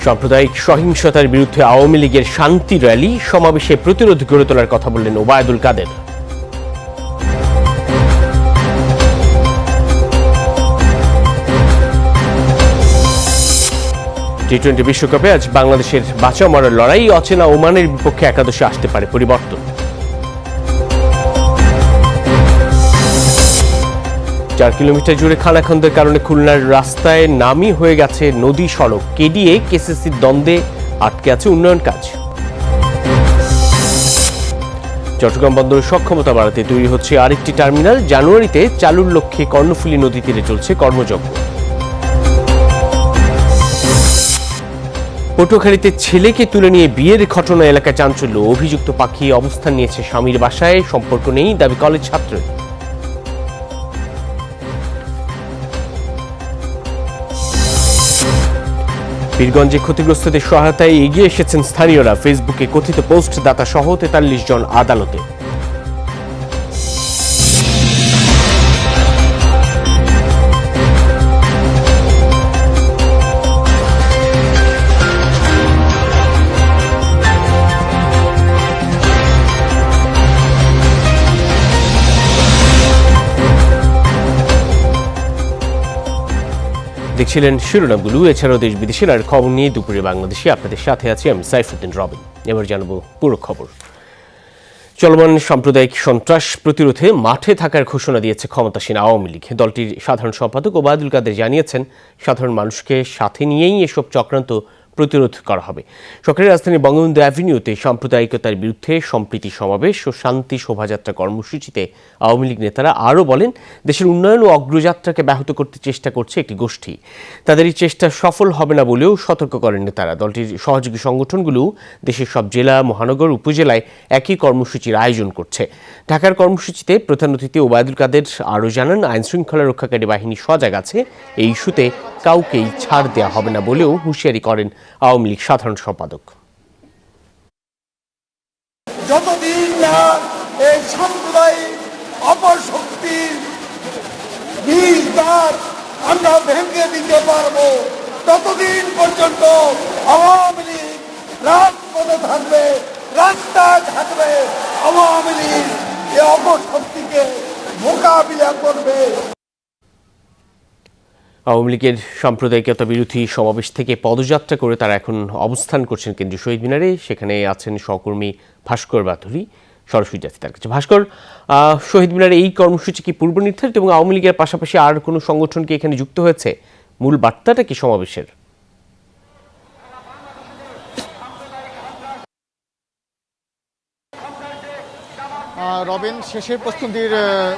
সাম্প্রদায়িক সহিংসতার বিরুদ্ধে আওয়ামী লীগের শান্তি র্যালি সমাবেশে প্রতিরোধ গড়ে তোলার কথা বললেন ওবায়দুল কাদের। টি-20 বিশ্বকাপে আজ বাংলাদেশের বাঁচা মরার লড়াই, অচেনা ওমানের বিপক্ষে একাদশে আসতে পারে পরিবর্তন। 4 কিলোমিটার জুড়ে খানাখন্দের কারণে খুলনার রাস্তায় নামই হয়ে গেছে নদী সড়ক। কেডিএ কেসিসির দ্বন্দ্বে আটকে আছে উন্নয়ন কাজ। চট্টগ্রাম বন্দরের সক্ষমতা বাড়াতে তৈরি হচ্ছে আরেকটি টার্মিনাল। জানুয়ারিতে চালুর লক্ষ্যে কর্ণফুলী নদী তীরে চলছে কর্মযজ্ঞ। পটুয়াখালীতে ছেলেকে তুলে নিয়ে বিয়ের ঘটনা এলাকায় চাঞ্চল্য। অভিযুক্ত পাখি অবস্থান নিয়েছে স্বামীর বাসায়, সম্পর্ক নেই দাবি কলেজ ছাত্র। পীরগঞ্জে ক্ষতিগ্রস্তদের সহায়তায় এগিয়ে এসেছেন স্থানীয়রা। ফেসবুকে কথিত পোস্ট দাতা সহ 43 জন আদালতে। দেখছিলেন শিরোনামগুলো। এছাড়াও দেশ বিদেশের আর খবর নিয়ে দুপুরে বাংলাদেশে আপনাদের সাথে আছি আমি সাইফুদ্দিন রবিন। এবার জানাবো পুরো খবর। চলমান সাম্প্রদায়িক সন্ত্রাস প্রতিরোধে মাঠে থাকার ঘোষণা দিয়েছে ক্ষমতাসীন আওয়ামী লীগ। দলটির সাধারণ সম্পাদক ওবায়দুল কাদের জানিয়েছেন, সাধারণ মানুষকে সাথে নিয়েই এসব চক্রান্ত প্রতিরোধ করা হবে। সরকারি রাজধানী বঙ্গবন্ধু অ্যাভিনিউতে সাম্প্রদায়িকতার বিরুদ্ধে সম্প্রীতি সমাবেশ ও শান্তি শোভাযাত্রা কর্মসূচিতে আওয়ামী লীগ নেতারা আরও বলেন, দেশের উন্নয়ন ও অগ্রযাত্রাকে ব্যাহত করতে চেষ্টা করছে একটি গোষ্ঠী। তাদের এই চেষ্টা সফল হবে না বলেও সতর্ক করেন নেতারা। দলটির সহযোগী সংগঠনগুলো দেশের সব জেলা, মহানগর, উপজেলায় একই কর্মসূচির আয়োজন করছে। ঢাকার কর্মসূচিতে প্রধান অতিথি ওবায়দুল কাদের আরও জানান, আইনশৃঙ্খলা রক্ষাকারী বাহিনী সজাগ আছে, এই ইস্যুতে কাউকেই ছাড় দেওয়া হবে না বলেও হুঁশিয়ারি করেন আওয়ামী লীগ সাধারণ সম্পাদক। যতদিন না এই সাম্প্রদায়িক অপশক্তির বীজদ্বার আমরা ভেঙে দিতে পারবো, ততদিন পর্যন্ত আওয়ামী লীগ রাজপথে থাকবে, রাস্তায় থাকবে। আওয়ামী লীগ এই অপশক্তিকে মোকাবিলা করবে। আওয়ামী লীগের সাম্প্রদায়িকতা বিরোধী সমাবেশ থেকে পদযাত্রা করে তারা এখন অবস্থান করছেন কেন্দ্রীয় শহীদ মিনারে। সেখানে আছেন সহকর্মী ভাস্কর বাথুরি। সরাসরি যাচ্ছি তার কাছে। ভাস্কর, শহীদ মিনারে এই কর্মসূচি কি পূর্ব নির্ধারিত এবং আওয়ামী লীগের পাশাপাশি আর কোনো সংগঠন কি এখানে যুক্ত হয়েছে? মূল বার্তাটা কি সমাবেশের? রবিন, শেষের প্রশ্নটির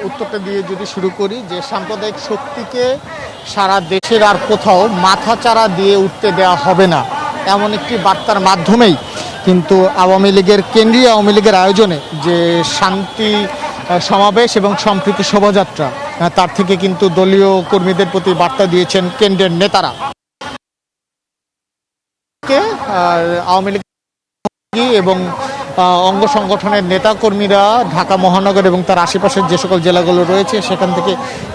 উত্তরটা দিয়ে যদি শুরু করি, যে সাম্প্রদায়িক শক্তিকে সারা দেশের আর কোথাও মাথাচাড়া দিয়ে উঠতে দেওয়া হবে না, এমন একটি বার্তার মাধ্যমেই কিন্তু আওয়ামী লীগের কেন্দ্রীয় আওয়ামী লীগের আয়োজনে যে শান্তি সমাবেশ এবং সম্প্রীতি শোভাযাত্রা, তার থেকে কিন্তু দলীয় কর্মীদের প্রতি বার্তা দিয়েছেন কেন্দ্রের নেতারা। আওয়ামী লীগ এবং অঙ্গ সংগঠনের নেতাকর্মীরা ঢাকা মহানগর এবং তার আশেপাশের যে সকল জেলাগুলো রয়েছে সেখান থেকে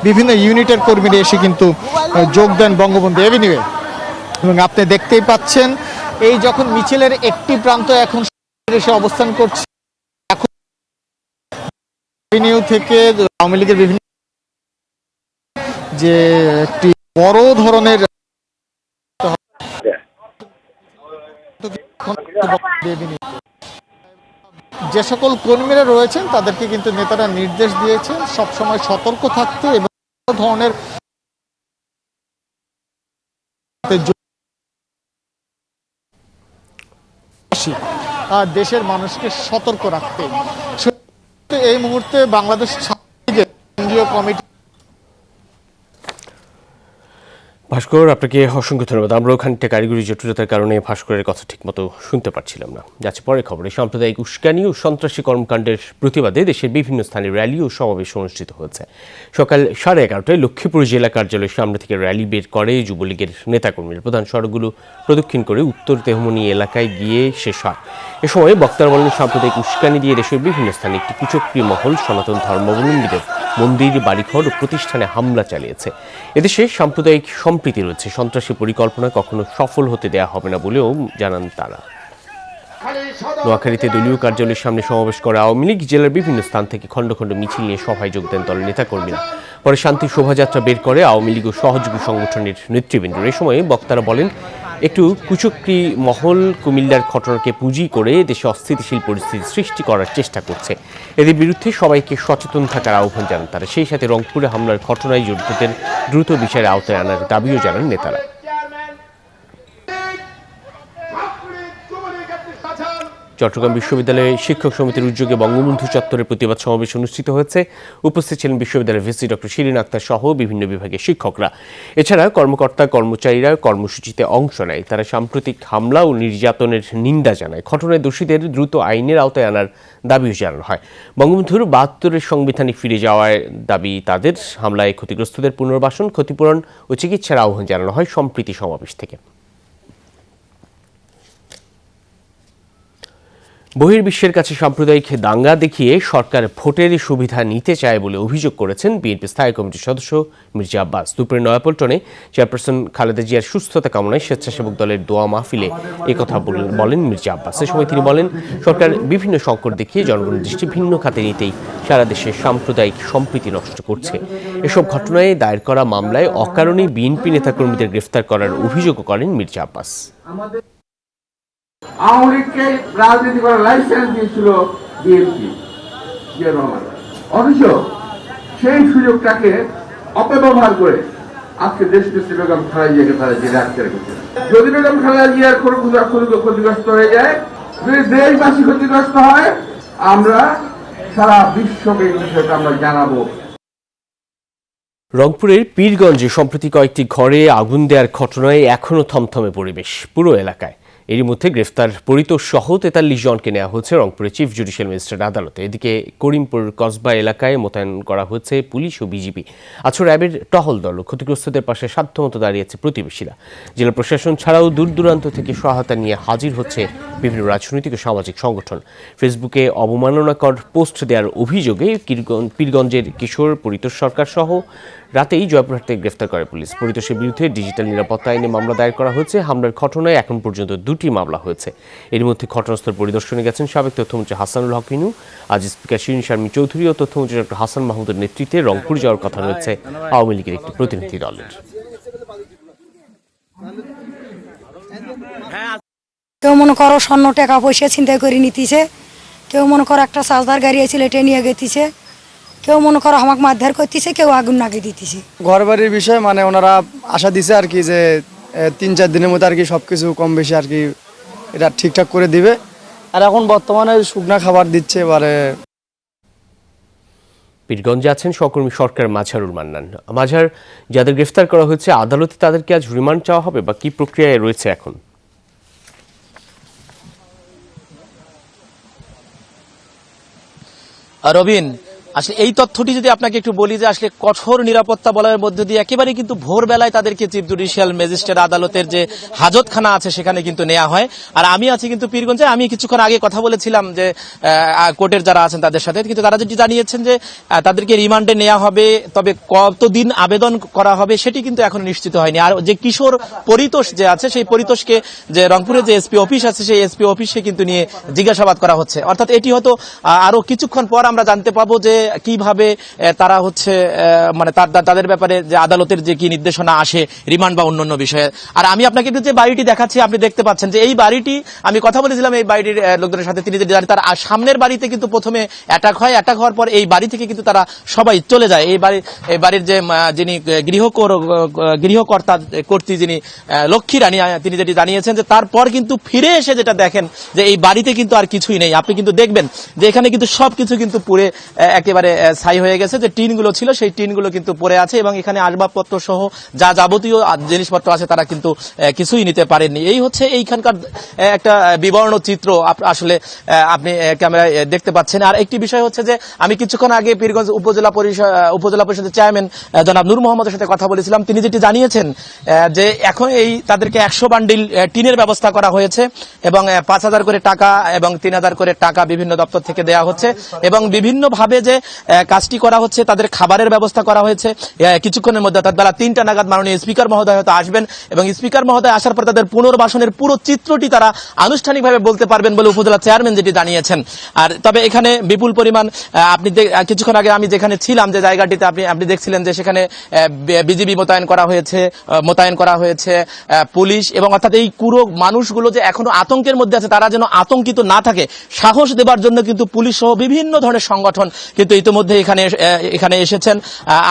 বিভিন্ন ইউনিটের কর্মীরা এসে কিন্তু যোগ দেন বঙ্গবন্ধু এভিনিউয়ে। এবং আপনি দেখতেই পাচ্ছেন, এই যখন মিছিলের একটি প্রান্ত এখন এসে অবস্থান করছে, এখন এভিনিউ থেকে আওয়ামী লীগের বিভিন্ন যে একটি বড় ধরনের যে সকল কর্মীরা রয়েছেন তাদেরকে কিন্তু নেতারা নির্দেশ দিয়েছেন সবসময় সতর্ক থাকতে এবং ধরনের দেশের মানুষকে সতর্ক রাখতে। এই মুহূর্তে বাংলাদেশ কেন্দ্রীয় কমিটি। ভাস্কর, আপনাকে অসংখ্য ধন্যবাদ। আমরা ওখানটা কারিগরি জটিলতার কারণে ভাস্করের কথা ঠিকমতো শুনতে পারছিলাম না। যাচ্ছে পরে খবরে। সাম্প্রদায়িক উস্কানি ও সন্ত্রাসী কর্মকাণ্ডের প্রতিবাদে দেশের বিভিন্ন স্থানে র্যালি ও সমাবেশ অনুষ্ঠিত হয়েছে। সকাল 11:30টায় লক্ষ্মীপুর জেলা কার্যালয়ের সামনে থেকে র্যালি বের করে যুবলীগের নেতাকর্মীরা। প্রধান সড়কগুলো প্রদক্ষিণ করে উত্তর তেহমনি এলাকায় গিয়ে শেষ হয়। এ সময় বক্তারা বলেন, সাম্প্রদায়িক উস্কানি দিয়ে দেশের বিভিন্ন স্থানে একটি কুচক্রী মহল সনাতন ধর্মাবলম্বীদের মন্দির, বাড়িঘর ও প্রতিষ্ঠানে হামলা চালিয়েছে। এদেশে সাম্প্রদায়িক সম্প্রীতি রয়েছে, সন্ত্রাসী পরিকল্পনা কখনো সফল হতে দেয়া হবে না বলেও জানান তারা। নোয়াখালীতে দলীয় কার্যালয়ের সামনে সমাবেশ করে আওয়ামী লীগ। জেলার বিভিন্ন স্থান থেকে খণ্ড খণ্ড মিছিল নিয়ে সভায় যোগ দেন দলের নেতাকর্মীরা। পরে শান্তি শোভাযাত্রা বের করে আওয়ামী লীগ ও সহযোগী সংগঠনের নেতৃবৃন্দ। এ সময় বক্তারা বলেন, একটু কুচক্রী মহল কুমিল্লার ঘটনাকে পুঁজি করে দেশে অস্থিতিশীল পরিস্থিতি সৃষ্টি করার চেষ্টা করছে। এদের বিরুদ্ধে সবাইকে সচেতন থাকার আহ্বান জানান তারা। সেই সাথে রংপুরে হামলার ঘটনায় জড়িতদের দ্রুত বিচারের আওতায় আনার দাবিও জানান নেতারা। চট্টগ্রাম বিশ্ববিদ্যালয়ে শিক্ষক সমিতির উদ্যোগে বঙ্গবন্ধু চত্বরে প্রতিবাদ সমাবেশ অনুষ্ঠিত হয়েছে। উপস্থিত ছিলেন বিশ্ববিদ্যালয়ের ভিসি ডক্টর শিরিন আক্তার সহ বিভিন্ন বিভাগের শিক্ষকরা। এছাড়া কর্মকর্তা কর্মচারীরা কর্মসূচিতে অংশ নেয়। তারা সাম্প্রতিক হামলা ও নির্যাতনের নিন্দা জানায়। ঘটনায় দোষীদের দ্রুত আইনের আওতায় আনার দাবিও জানানো হয়। বঙ্গবন্ধুর ৭২-এর সংবিধানে ফিরে যাওয়ার দাবি তাদের। হামলায় ক্ষতিগ্রস্তদের পুনর্বাসন, ক্ষতিপূরণ ও চিকিৎসার আহ্বান জানানো হয় সম্প্রীতি সমাবেশ থেকে। বহির্বিশ্বের কাছে সাম্প্রদায়িক দাঙ্গা দেখিয়ে সরকার ভোটের সুবিধা নিতে চায় বলে অভিযোগ করেছেন বিএনপি স্থায়ী কমিটির সদস্য মির্জা আব্বাস। দুপুরে নয়াপল্টনে চেয়ারপারসন খালেদা জিয়ার সুস্থতা কামনায় স্বেচ্ছাসেবক দলের দোয়া মাহফিলে একথা বলেন মির্জা আব্বাস। এ সময় তিনি বলেন, সরকার বিভিন্ন সংকট দেখিয়ে জনগণের দৃষ্টি ভিন্ন খাতে নিতেই সারা দেশে সাম্প্রদায়িক সম্প্রীতি নষ্ট করছে। এসব ঘটনায় দায়ের করা মামলায় অকারণে বিএনপি নেতাকর্মীদের গ্রেফতার করার অভিযোগও করেন মির্জা আব্বাস। আওয়ামী লীগকে রাজনীতি করার লাইসেন্স দিয়েছিল বিএনপি, অথচ সেই সুযোগটাকে অপব্যবহার করে আজকে দেশ নেত্রী বেগম খালেদা জিয়াকে তারা জেলে আটকে রেখেছে। যদি বেগম খালেদা জিয়ার ক্ষতিগ্রস্ত হয়ে যায়, যদি দেশবাসী ক্ষতিগ্রস্ত হয়, আমরা সারা বিশ্বকে এই বিষয়টা আমরা জানাবো। রংপুরের পীরগঞ্জে সম্প্রতি কয়েকটি ঘরে আগুন দেওয়ার ঘটনায় এখনও থমথমে পরিবেশ পুরো এলাকায়। এরই মধ্যে গ্রেফতার পরিতোষ সহ ৪৩ জনকে নেওয়া হয়েছে রংপুরের চিফ জুডিশিয়াল ম্যাজিস্ট্রেট আদালতে। এদিকে করিমপুর কসবা এলাকায় মোতায়েন করা হয়েছে পুলিশ ও বিজিবি। আছে র্যাবের টহল দল। ক্ষতিগ্রস্তদের পাশে সাধ্যমতো দাঁড়িয়েছে প্রতিবেশীরা। জেলা প্রশাসন ছাড়াও দূর দূরান্ত থেকে সহায়তা নিয়ে হাজির হচ্ছে বিভিন্ন রাজনৈতিক ও সামাজিক সংগঠন। ফেসবুকে অবমাননাকর পোস্ট দেওয়ার অভিযোগে পীরগঞ্জের কিশোর পরিতোষ সরকার সহ রাতেই জয়পুরহাট থেকে গ্রেফতার করে পুলিশ। পরিতোষের বিরুদ্ধে ডিজিটাল নিরাপত্তা আইনে মামলা দায়ের করা হয়েছে। হামলার ঘটনায় এখন পর্যন্ত 2টি মামলা হয়েছে। এর মধ্যে ঘটনাস্থল পরিদর্শনে গেছেন সাবেক তথ্যমন্ত্রী হাসানুল হক ইনু। আজ স্পিকার শিরিন শারমিন চৌধুরী ও তথ্যমন্ত্রী ডক্টর হাসান মাহমুদের নেতৃত্বে রংপুর যাওয়ার কথা রয়েছে আওয়ামী লীগের একটি প্রতিনিধি দলের। কেউ মনে করো স্বর্ণ টাকা পয়সা ছিনতাই করে নিতেছে, কেউ মনে করো একটা চার্জার গাড়ি আছে এটা নিয়ে গেতেছে, কেউ মনে করো আমাকে মারধর করতেছে, কেউ আগুন লাগিয়ে দিতেছে। ঘর বাড়ির বিষয় মানে ওনারা আশা দিছে আর কি যে 3-4 দিনের মধ্যে আর কি সবকিছু কম বেশি আর কি এটা ঠিকঠাক করে দিবে। আর এখন বর্তমানে শুকনা খাবার দিচ্ছে। এবারে পীরগঞ্জে আছেন সহকর্মী সরকার মাঝারুল মান্নান। মাঝার, যাদের গ্রেফতার করা হয়েছে আদালতে তাদেরকে আজ রিমান্ড চাওয়া হবে বা কি প্রক্রিয়ায় রয়েছে এখন? রবিন, আসলে এই তথ্যটি যদি আপনাকে একটু বলি যে আসলে কঠোর নিরাপত্তা বলয়ের মধ্য দিয়ে একেবারে কিন্তু ভোরবেলায় তাদেরকে চিফ জুডিশিয়াল ম্যাজিস্ট্রেট আদালতের যে হাজতখানা আছে সেখানে কিন্তু নেওয়া হয়। আর আমি আছি কিন্তু পীরগঞ্জে। আমি কিছুক্ষণ আগে কথা বলেছিলাম যে কোর্টের যারা আছেন তাদের সাথে, কিন্তু তারা যেটি জানিয়েছেন যে তাদেরকে রিমান্ডে নেওয়া হবে, তবে কতদিন আবেদন করা হবে সেটি কিন্তু এখন নিশ্চিত হয়নি। আর যে কিশোর পরিতোষ যে আছে সেই পরিতোষকে যে রংপুরে যে এসপি অফিস আছে সেই এসপি অফিসে কিন্তু নিয়ে জিজ্ঞাসাবাদ করা হচ্ছে। অর্থাৎ এটি হয়তো আরো কিছুক্ষণ পর আমরা জানতে পাবো যে কিভাবে তারা হচ্ছে মানে তাদের ব্যাপারে যে আদালতের যে কি নির্দেশনা আসে রিমান্ড বা অন্যান্য বিষয়ে। আর আমি আপনাকে যে বাড়িটি দেখাচ্ছি, আপনি দেখতে পাচ্ছেন যে এই বাড়িটি, আমি কথা বলেছিলাম এই বাড়ির লোকজনের সাথে, তিনি যে তার সামনের বাড়িতে কিন্তু প্রথমে অ্যাটাক হয়। অ্যাটাক হওয়ার পর এই বাড়ি থেকে কিন্তু তারা সবাই চলে যায়। এই বাড়ির যে যিনি গৃহকর্তা কর্ত্রী যিনি লক্ষ্মী রানী, তিনি যেটি জানিয়েছেন যে তারপর কিন্তু ফিরে এসে যেটা দেখেন যে এই বাড়িতে কিন্তু আর কিছুই নেই। আপনি কিন্তু দেখবেন যে এখানে কিন্তু সবকিছু কিন্তু পুড়ে একেবারে ছাই হয়ে গেছে। যে টিনগুলো ছিল সেই টিনগুলো কিন্তু পড়ে আছে এবং এখানে আসবাবপত্র সহ যা যাবতীয় জিনিসপত্র আছে তারা কিন্তু কিছুই নিতে পারেননি। এই হচ্ছে এইখানকার একটা বিবর্ণ চিত্র আসলে আপনি ক্যামেরায় দেখতে পাচ্ছেন। আর একটি বিষয় হচ্ছে যে আমি কিছুক্ষণ আগে পীরগঞ্জ উপজেলা পরিষদের চেয়ারম্যান জনাব নূর মোহাম্মদের সাথে কথা বলেছিলাম। তিনি যেটি জানিয়েছেন যে এখন তাদেরকে 100 বান্ডিল টিনের ব্যবস্থা করা হয়েছে এবং 5,000 করে টাকা এবং 3,000 করে টাকা বিভিন্ন দপ্তর থেকে দেওয়া হচ্ছে এবং বিভিন্নভাবে যে কাজটি করা হচ্ছে, তাদের খাবারের ব্যবস্থা করা হয়েছে। কিছুক্ষণের মধ্যে অর্থাৎ বেলা 3টা নাগাদ মাননীয় স্পিকার মহোদয় হয়তো আসবেন এবং স্পিকার মহোদয় আসার পর তাদের পুনর্বাসনের পুরো চিত্রটি তারা আনুষ্ঠানিকভাবে বলতে পারবেন বলে উপজেলা চেয়ারম্যান যেটি জানিয়েছেন। আর তবে এখানে বিপুল পরিমাণ আপনি কিছুক্ষণ আগে আমি যেখানে ছিলাম, যে জায়গাটিতে আপনি দেখছিলেন যে সেখানে বিজিবি মোতায়েন করা হয়েছে পুলিশ, এবং অর্থাৎ এই পুরো মানুষগুলো যে এখনো আতঙ্কের মধ্যে আছে তারা যেন আতঙ্কিত না থাকে সাহস দেবার জন্য কিন্তু পুলিশ সহ বিভিন্ন ধরনের সংগঠন কিন্তু ইতিমধ্যে এখানে এসেছেন।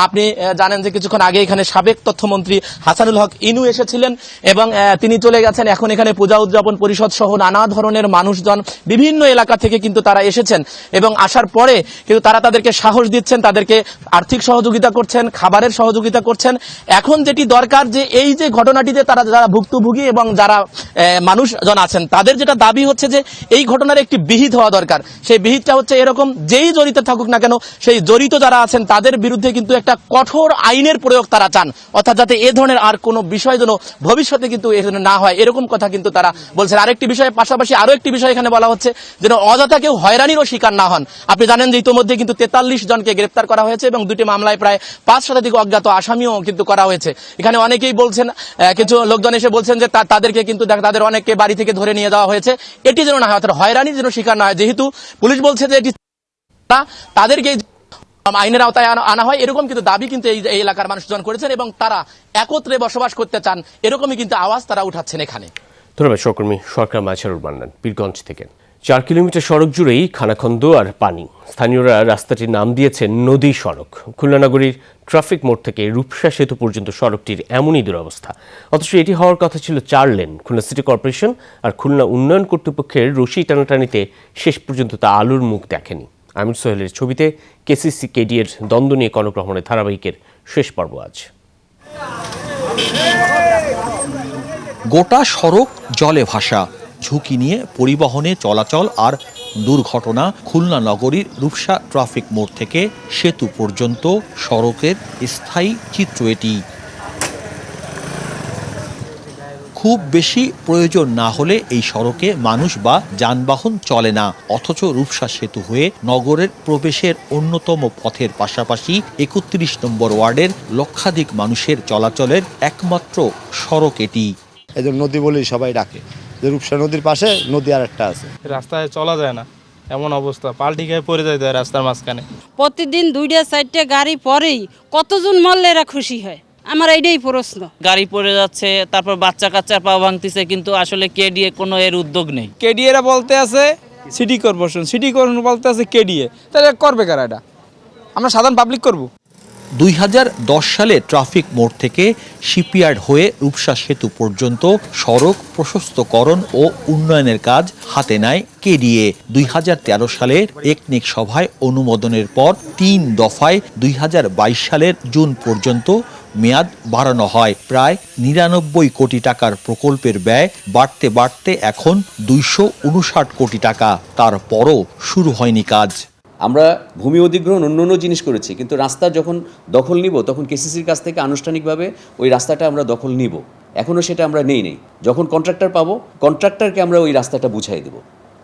আপনি জানেন যে কিছুক্ষণ আগে এখানে সাবেক তথ্যমন্ত্রী হাসানুল হক ইনু এসেছিলেন এবং তিনি চলে গেছেন। এখন এখানে পূজা উদযাপন পরিষদ সহ নানা ধরনের মানুষজন বিভিন্ন এলাকা থেকে কিন্তু তারা এসেছেন এবং আসার পরে কিন্তু তারা তাদেরকে সাহস দিচ্ছেন, তাদেরকে আর্থিক সহযোগিতা করছেন, খাবারের সহযোগিতা করছেন। এখন যেটি দরকার যে এই যে ঘটনাটিতে তারা যারা ভুক্তভোগী এবং যারা মানুষজন আছেন তাদের যেটা দাবি হচ্ছে যে এই ঘটনার একটি বিহিত হওয়া দরকার। সেই বিহিতটা হচ্ছে এরকম, যেই জড়িত থাকুক না কেন সেই জড়িত যারা আছেন তাদের বিরুদ্ধে কিন্তু একটা কঠোর আইনের প্রয়োগ তারা চান, অর্থাৎ যাতে এ ধরনের আর কোনো বিষয় যেন ভবিষ্যতে কিন্তু এ ধরনের না হয়, এরকম কথা কিন্তু তারা বলছেন। আরেকটি বিষয়ের পাশাপাশি আরো একটি বিষয় এখানে বলা হচ্ছে যেন অযথা কেউ হয়রানিরও শিকার না হন। আপনি জানেন যে ইতিমধ্যে কিন্তু 43 জনকে গ্রেপ্তার করা হয়েছে এবং দুটি মামলায় প্রায় 5 শতাধিক অজ্ঞাত আসামিও কিন্তু করা হয়েছে। এখানে অনেকেই বলছেন, কিছু লোকজন এসে বলছেন যে তাদেরকে কিন্তু তাদের অনেককে বাড়ি থেকে ধরে নিয়ে যাওয়া হয়েছে, এটি যেন না হয়, অর্থাৎ হয়রানি যেন শিকার না হয়। যেহেতু পুলিশ বলছে যে এটি তাদেরকে আইনের আওতায় আনা হয়, এরকম কিন্তু দাবি কিন্তু এই এলাকার মানুষজন করেছেন এবং তারা একত্রে বসবাস করতে চান, এরকমই কিন্তু আওয়াজ তারা উঠাচ্ছেন এখানে। ধন্যবাদ সহকর্মী সরকার মাঝারুল মান্নান পীরগঞ্জ থেকে। 4 কিলোমিটার সড়ক জুড়েই খানাখন্দ আর পানি। স্থানীয়রা রাস্তাটির নাম দিয়েছেন নদী সড়ক। খুলনা নগরীর ট্রাফিক মোড় থেকে রূপসা সেতু পর্যন্ত সড়কটির এমনই দুরবস্থা। অথচ এটি হওয়ার কথা ছিল 4 লেন। খুলনা সিটি কর্পোরেশন আর খুলনা উন্নয়ন কর্তৃপক্ষের রশি টানাটানিতে শেষ পর্যন্ত তা আলোর মুখ দেখেনি। আমির সোহেলের ছবিতে কেসিসি কেডিএর দ্বন্দ্ব নিয়ে কনক রহমানের ধারাবাহিকের শেষ পর্ব আজ। গোটা সড়ক জলে ভাসা, ঝুঁকি নিয়ে পরিবহনে চলাচল আর দুর্ঘটনা। খুলনা নগরীর রূপসা ট্রাফিক মোড় থেকে সেতু পর্যন্ত সড়কের স্থায়ী চিত্র এটি। খুব বেশি প্রয়োজন না হলে এই সড়কে মানুষ বা যানবাহন চলে না, অথচ রূপসা সেতু হয়ে নগরের প্রবেশের অন্যতম পথের পাশাপাশি 31 নম্বর ওয়ার্ডের লক্ষাধিক মানুষের চলাচলের একমাত্র সড়ক এটি। এই যে নদী বলেই সবাই ডাকে, যে রূপসা নদীর পাশে নদী আর একটা আছে। রাস্তায় চলা যায় না, এমন অবস্থা, পাল্টি খেয়ে পড়ে যায় রাস্তার মাঝখানে। প্রতিদিন 2-4টে গাড়ি পরেই কতজন মরলে এরা খুশি হয়, আমার এইটাই প্রশ্ন। গাড়ি পড়ে যাচ্ছে, তারপর বাচ্চা কাচ্চার পা ভাঙতেছে, কিন্তু আসলে কেডিএ কোনো এর উদ্যোগ নেই। কেডিএরা বলতে আছে সিটি কর্পোরেশন বলতে আছে কেডিএ, তাহলে করবে কারা? এটা আমরা সাধারণ পাবলিক করব। 2010 সালে ট্রাফিক মোড় থেকে শিপইয়ার্ড হয়ে রূপসা সেতু পর্যন্ত সড়ক প্রশস্তকরণ ও উন্নয়নের কাজ হাতে নেয় কেডিএ। 2013 সালের একনেক সভায় অনুমোদনের পর 3 দফায় 2022 সালের জুন পর্যন্ত মেয়াদ বাড়ানো হয়। প্রায় 99 কোটি টাকার প্রকল্পের ব্যয় বাড়তে বাড়তে এখন 259 কোটি টাকা। তারপরও শুরু হয়নি কাজ। আমরা ভূমি অধিগ্রহণ অন্য জিনিস করেছি, কিন্তু রাস্তা যখন দখল নিব তখন কেসিসির কাছ থেকে আনুষ্ঠানিকভাবে ওই রাস্তাটা আমরা দখল নিব। এখনও সেটা আমরা নেই। যখন কন্ট্রাক্টর পাবো, কন্ট্রাক্টরকে আমরা ওই রাস্তাটা বুঝাই দেব।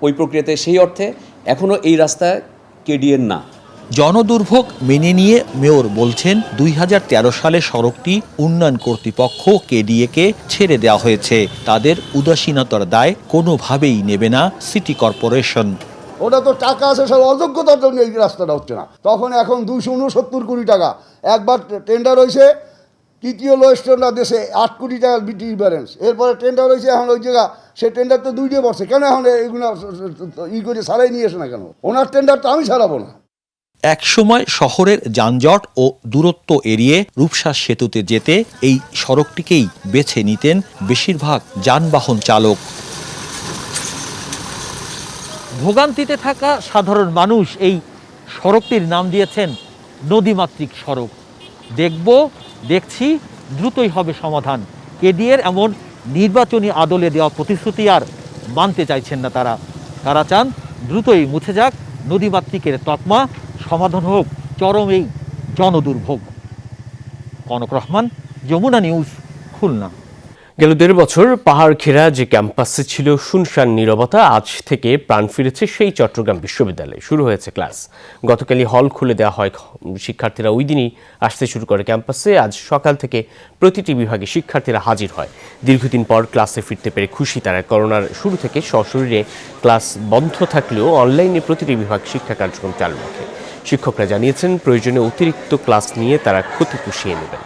ওই প্রক্রিয়াতে সেই অর্থে এখনও এই রাস্তা কেডিএর না। জনদুর্ভোগ মেনে নিয়ে মেয়র বলছেন 2013 সালে সড়কটি উন্নয়ন কর্তৃপক্ষ কেডিএকে ছেড়ে দেওয়া হয়েছে। তাদের উদাসীনতার দায় কোনোভাবেই নেবে না সিটি কর্পোরেশন। ওটা তো টাকা আছে, সব অযোগ্যতার জন্য এই রাস্তাটা হচ্ছে না। তখন এখন 269 কোটি টাকা একবার টেন্ডার হয়েছে, তৃতীয় লোয়েস্ট টেন্ডার দেশে 8 কোটি টাকার বিটি ব্যালেন্স। এরপরে টেন্ডার হয়েছে, এখন ওই জায়গা সে টেন্ডার তো 2 বছর কেন এখন এগুলো করে সারাই নিয়ে আসে না কেন? ওনার টেন্ডার তো আমি সারাবো না। একসময় শহরের যানজট ও দূরত্ব এড়িয়ে রূপসা সেতুতে যেতে এই সড়কটিকেই বেছে নিতেন বেশিরভাগ যানবাহন চালক। ভোগান্তিতে থাকা সাধারণ মানুষ এই সড়কটির নাম দিয়েছেন নদীমাতৃক সড়ক। দেখছি দ্রুতই হবে সমাধান। কেডিএর এমন নির্বাচনী আদলে দেওয়া প্রতিশ্রুতি আর মানতে চাইছেন না তারা চান দ্রুতই মুছে যাক নদীমাতৃকের তকমা, সমাধান হোক চরম এই জনদুর্ভোগ। কনক রহমান, যমুনা নিউজ, খুলনা। গেল 1.5 বছর পাহাড় ঘেরা যে ক্যাম্পাসে ছিল শুনশান নীরবতা, আজ থেকে প্রাণ ফিরেছে সেই চট্টগ্রাম বিশ্ববিদ্যালয়ে। শুরু হয়েছে ক্লাস। গতকালই হল খুলে দেওয়া হয়, শিক্ষার্থীরা ওই দিনই আসতে শুরু করে ক্যাম্পাসে। আজ সকাল থেকে প্রতিটি বিভাগে শিক্ষার্থীরা হাজির হয়। দীর্ঘদিন পর ক্লাসে ফিরতে পেরে খুশি তারা। করোনার শুরু থেকে সশরীরে ক্লাস বন্ধ থাকলেও অনলাইনে প্রতিটি বিভাগ শিক্ষা কার্যক্রম চালু রাখে। শিক্ষকরা জানিয়েছেন প্রয়োজনে অতিরিক্ত ক্লাস নিয়ে তারা ক্ষতি পুষিয়ে নেবেন।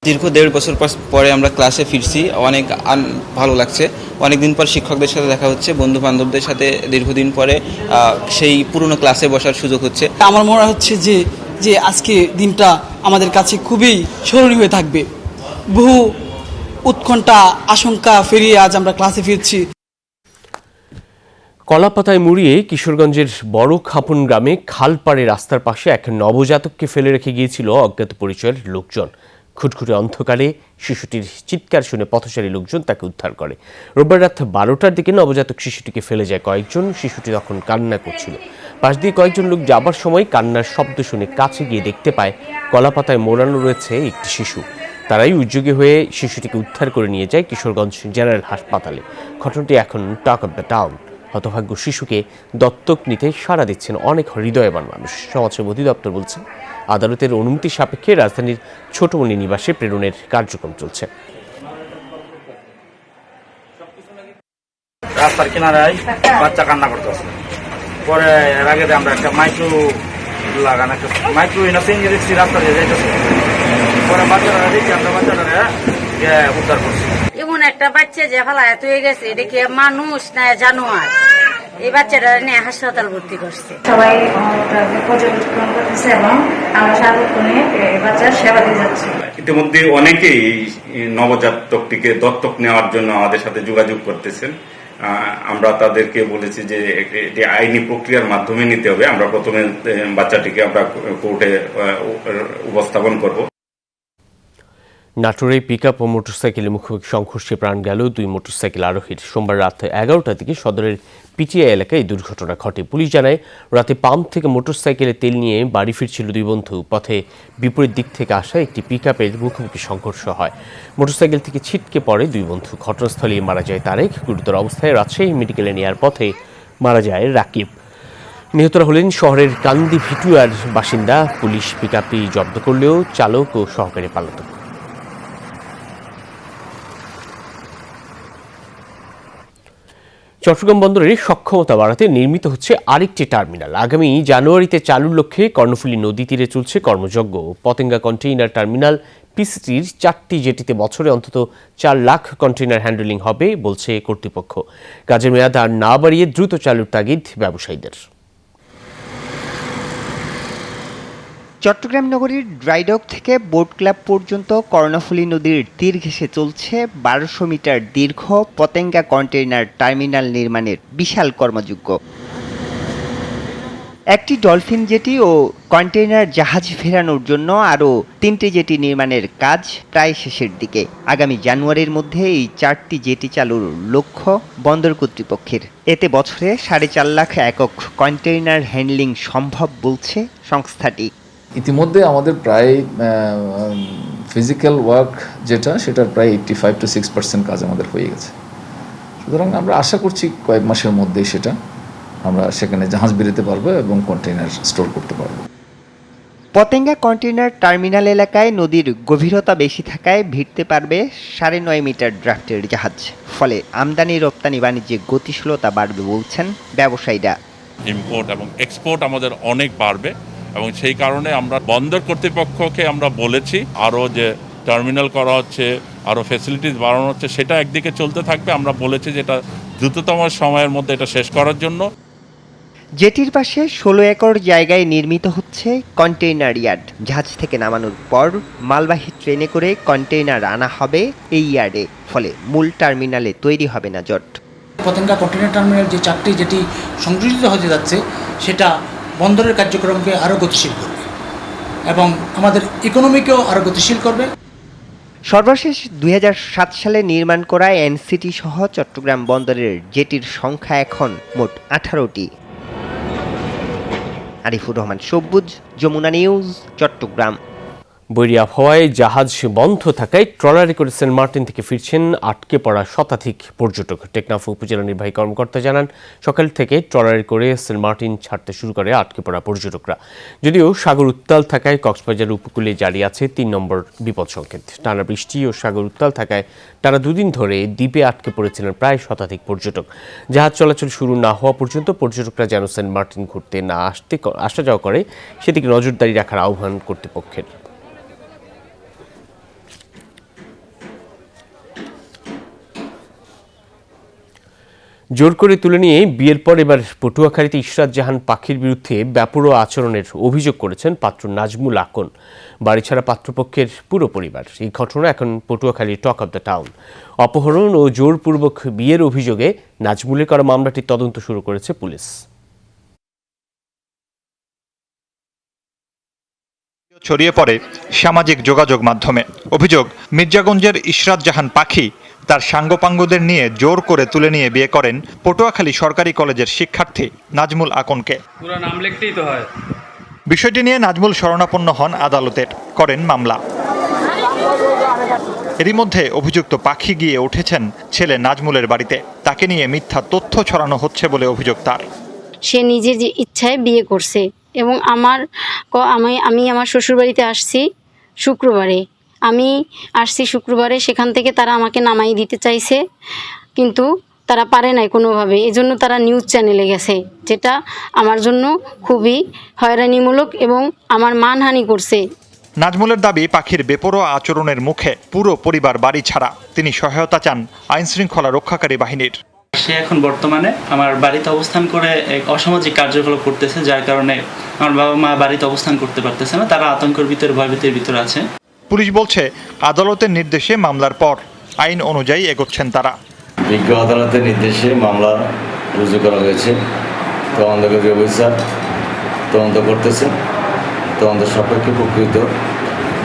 দীর্ঘ 1.5 বছর পরে আমরা ক্লাসে ফিরছি, অনেক ভালো লাগছে। অনেকদিন পর শিক্ষকদের সাথে দেখা হচ্ছে, বন্ধু বান্ধবদের সাথে দীর্ঘদিন পরে সেই পুরনো ক্লাসে বসার সুযোগ হচ্ছে। আমার মনে হচ্ছে যে আজকে দিনটা আমাদের কাছে খুবই স্মরণীয় হয়ে থাকবে। বহু উৎকণ্ঠা আশঙ্কা ফিরিয়ে আজ আমরা ক্লাসে ফিরছি। কলাপাতায় মুড়িয়ে কিশোরগঞ্জের বড় খাপুন গ্রামে খালপাড়ে রাস্তার পাশে এক নবজাতককে ফেলে রেখে গিয়েছিল অজ্ঞাত পরিচয়ের লোকজন। খুটখুটে অন্ধকারে শিশুটির চিৎকার শুনে পথচারী লোকজন তাকে উদ্ধার করে। রোববার রাত 12টার দিকে নবজাতক শিশুটিকে ফেলে যায় কয়েকজন। শিশুটি তখন কান্না করছিল। পাশ দিয়ে কয়েকজন লোক যাবার সময় কান্নার শব্দ শুনে কাছে গিয়ে দেখতে পায় কলাপাতায় মোড়ানো রয়েছে একটি শিশু। তারাই উদ্যোগী হয়ে শিশুটিকে উদ্ধার করে নিয়ে যায় কিশোরগঞ্জ জেনারেল হাসপাতালে। ঘটনাটি এখন টক অব দ্য টাউন। হতভাগ্য শিশুকে দত্তক নিতে সাড়া দিচ্ছেন অনেক হৃদয়বান মানুষ। সমাজসেবা অধিদপ্তর বলছে, আদালতের অনুমতি সাপেক্ষে রাজধানীর ছোটমণি নিবাসে প্রেরণের কার্যক্রম চলছে। রাস্তার কিনারায় বাচ্চা কান্না করতেছে। পরে এর আগে আমরা একটা মাইক্রো লাগানো, একটা মাইক্রো ইনাসিং দেখছি রাস্তা দিয়ে যাইতেছে। পরে বাচ্চারা দেখি আমরা বাচ্চারা উদ্ধার করছি। এমন একটা বাচ্চা যে ফেলায় হয়ে গেছে, এটা কি মানুষ না জানোয়ার? এই বাচ্চাটা নিয়ে হাসপাতাল ভর্তি করছে। সবাই পর্যবেক্ষণ করতেছে এবং আমরা সার্বক্ষণে বাচ্চার সেবা দিয়ে যাচ্ছি। ইতিমধ্যে অনেকেই নবজাতকটিকে দত্তক নেওয়ার জন্য আমাদের সাথে যোগাযোগ করতেছেন। আমরা তাদেরকে বলেছি যে এটি আইনি প্রক্রিয়ার মাধ্যমে নিতে হবে। আমরা প্রথমে বাচ্চাটিকে আমরা কোর্টে উপস্থাপন করব। নাটোরে পিকআপ ও মোটরসাইকেলের মুখোমুখি সংঘর্ষে প্রাণ গেল 2 মোটরসাইকেল আরোহীর। সোমবার রাত 11টার দিকে সদরের পিটিআই এলাকায় এই দুর্ঘটনা ঘটে। পুলিশ জানায়, রাতে পাম্প থেকে মোটরসাইকেলে তেল নিয়ে বাড়ি ফিরছিল 2 বন্ধু। পথে বিপরীত দিক থেকে আসা একটি পিকআপের মুখোমুখি সংঘর্ষ হয়। মোটরসাইকেল থেকে ছিটকে পড়ে 2 বন্ধু। ঘটনাস্থলেই মারা যায় তারেক। গুরুতর অবস্থায় রাজশাহী মেডিকেলে নেওয়ার পথে মারা যায় রাকিব। নিহতরা হলেন শহরের কান্দি ভিটুয়ার বাসিন্দা। পুলিশ পিকআপটি জব্দ করলেও চালক ও সহকারী পলাতক। চট্টগ্রাম বন্দরের সক্ষমতা বাড়াতে নির্মিত হচ্ছে আরেকটি টার্মিনাল। আগামী জানুয়ারিতে চালুর লক্ষ্যে কর্ণফুলী নদী তীরে চলছে কর্মযজ্ঞ। পতেঙ্গা কন্টেইনার টার্মিনাল পিসিটির 4টি জেটিতে বছরে অন্তত 4 লাখ কন্টেইনার হ্যান্ডলিং হবে বলছে কর্তৃপক্ষ। কাজের মেয়াদ আর না বাড়িয়ে দ্রুত চালুর তাগিদ ব্যবসায়ীদের। চট্টগ্রাম নগরীর ড্রাইডক থেকে বোট ক্লাব পর্যন্ত কর্ণফুলী নদীর তীর ঘেঁষে চলছে 1200 মিটার দীর্ঘ পতেঙ্গা কন্টেইনার টার্মিনাল নির্মাণের বিশাল কর্মযজ্ঞ। একটি ডলফিন জেটি ও কন্টেইনার জাহাজ ফেরানোর জন্য আরও 3টি জেটি নির্মাণের কাজ প্রায় শেষের দিকে। আগামী জানুয়ারির মধ্যে এই 4টি জেটি চালুর লক্ষ্য বন্দর কর্তৃপক্ষের। এতে বছরে 4.5 লাখ একক কন্টেইনার হ্যান্ডলিং সম্ভব বলছে সংস্থাটি। ইতিমধ্যে আমাদের প্রায় ফিজিক্যাল ওয়ার্ক যেটা, সেটার প্রায় 85 to 6% কাজ আমাদের হয়ে গেছে। সুতরাং আমরা আশা করছি কয়েক মাসের মধ্যেই সেটা আমরা সেখানে জাহাজ বেরোতে পারবো এবং কন্টেইনার স্টোর করতে পারবো। পতেঙ্গা কন্টেইনার টার্মিনাল এলাকায় নদীর গভীরতা বেশি থাকায় ভিড়তে পারবে 9.5 মিটার ড্রাফটের জাহাজ। ফলে আমদানি রপ্তানি বাণিজ্যে গতিশীলতা বাড়বে বলছেন ব্যবসায়ীরা। ইম্পোর্ট এবং এক্সপোর্ট আমাদের অনেক বাড়বে এবং সেই কারণে আমরা বন্দর কর্তৃপক্ষকে আমরা বলেছি আরও যে টার্মিনাল করা হচ্ছে, আরও ফ্যাসিলিটিস বাড়ানো হচ্ছে, সেটা একদিকে চলতে থাকবে। আমরা বলেছি যে এটা দ্রুততম সময়ের মধ্যে এটা শেষ করার জন্য। জেটির পাশে 16 একর জায়গায় নির্মিত হচ্ছে কন্টেইনার ইয়ার্ড। জাহাজ থেকে নামানোর পর মালবাহী ট্রেনে করে কন্টেইনার আনা হবে এই ইয়ার্ডে। ফলে মূল টার্মিনালে তৈরি হবে না জট। পতেঙ্গা কন্টেইনার টার্মিনাল যে 4টি জেটি সংযোজিত হতে যাচ্ছে, সেটা বন্দরের কার্যক্রমকে আরও গতিশীল করবে এবং আমাদের ইকোনমিকেও আরও গতিশীল করবে। সর্বশেষ 2007 সালে নির্মাণ করা এনসিটি সহ চট্টগ্রাম বন্দরের জেটির সংখ্যা এখন মোট 18টি। আরিফুর রহমান সবুজ, যমুনা নিউজ, চট্টগ্রাম। বৈরী আবহাওয়ায় জাহাজ বন্ধ থাকায় ট্রলারে করে সেন্ট মার্টিন থেকে ফিরছেন আটকে পড়া শতাধিক পর্যটক। টেকনাফ উপজেলা নির্বাহী কর্মকর্তা জানান, সকাল থেকে ট্রলারে করে সেন্ট মার্টিন ছাড়তে শুরু করে আটকে পড়া পর্যটকরা। যদিও সাগর উত্তাল থাকায় কক্সবাজার উপকূলে জারি আছে ৩ নম্বর বিপদ সংকেত। টানা বৃষ্টি ও সাগর উত্তাল থাকায় টানা 2 দিন ধরে দ্বীপে আটকে পড়েছিলেন প্রায় শতাধিক পর্যটক। জাহাজ চলাচল শুরু না হওয়া পর্যন্ত পর্যটকরা যেন সেন্ট মার্টিন ঘুরতে না আসা যাওয়া করে সেদিকে নজরদারি রাখার আহ্বান কর্তৃপক্ষের। জোর করে তুলে নিয়ে বিয়ের পর এবার পটুয়াখালীতে ইশরাত জাহান পাখির বিরুদ্ধে বেপরোয়া আচরণের অভিযোগ করেছেন পাত্র নাজমুল আকন। বাড়ি ছাড়া পাত্রপক্ষের পুরো পরিবার। এই ঘটনা এখন পটুয়াখালীর টক অব দ্য টাউন। অপহরণ ও জোরপূর্বক বিয়ের অভিযোগে নাজমুলের করা মামলাটির তদন্ত শুরু করেছে পুলিশ। ছড়িয়ে পড়ে সামাজিক যোগাযোগ মাধ্যমে। অভিযোগ, মির্জাগঞ্জের ইশরাত জাহান পাখি তার সাঙ্গপাঙ্গদের নিয়ে জোর করে তুলে নিয়ে বিয়ে করেন পটুয়াখালী সরকারি কলেজের শিক্ষার্থী নাজমুল আকনকে। পুরো নাম লিখতেই তো হয়। বিষয়টি নিয়ে নাজমুল শরণাপন্ন হন আদালতে, করেন মামলা। এরই মধ্যে অভিযুক্ত পাখি গিয়ে উঠেছেন ছেলে নাজমুলের বাড়িতে। তাকে নিয়ে মিথ্যা তথ্য ছড়ানো হচ্ছে বলে অভিযোগ তার। সে নিজের যে ইচ্ছায় বিয়ে করছে এবং আমি আমার শ্বশুরবাড়িতে আসছি শুক্রবারে। আমি আসছি শুক্রবারে, সেখান থেকে তারা আমাকে নামাই দিতে চাইছে, কিন্তু তারা পারে নাই কোনোভাবে। এজন্য তারা নিউজ চ্যানেলে গেছে, যেটা আমার জন্য খুবই হয়রানিমূলক এবং আমার মানহানি করছে। নাজমুলের দাবি, পাখির বেপরোয়া আচরণের মুখে পুরো পরিবার বাড়ি ছাড়া। তিনি সহায়তা চান আইন শৃঙ্খলা রক্ষাকারী বাহিনীর। সে এখন বর্তমানে আমার বাড়িতে অবস্থান করে এক অসামাজিক কার্যকলাপ করতেছে, যার কারণে আমার বাবা মা বাড়িতে অবস্থান করতে পারতেছে না। তারা আতঙ্কের ভিতরে, ভয়ভীতির ভিতরে আছে। পুলিশ বলছে, আদালতের নির্দেশে মামলার পর আইন অনুযায়ী এগোচ্ছেন তারা। বিজ্ঞ আদালতের নির্দেশে মামলা রুজু করা হয়েছে। তদন্তকারী অফিসার তদন্ত করতেছে। তদন্ত সাপেক্ষে প্রকৃত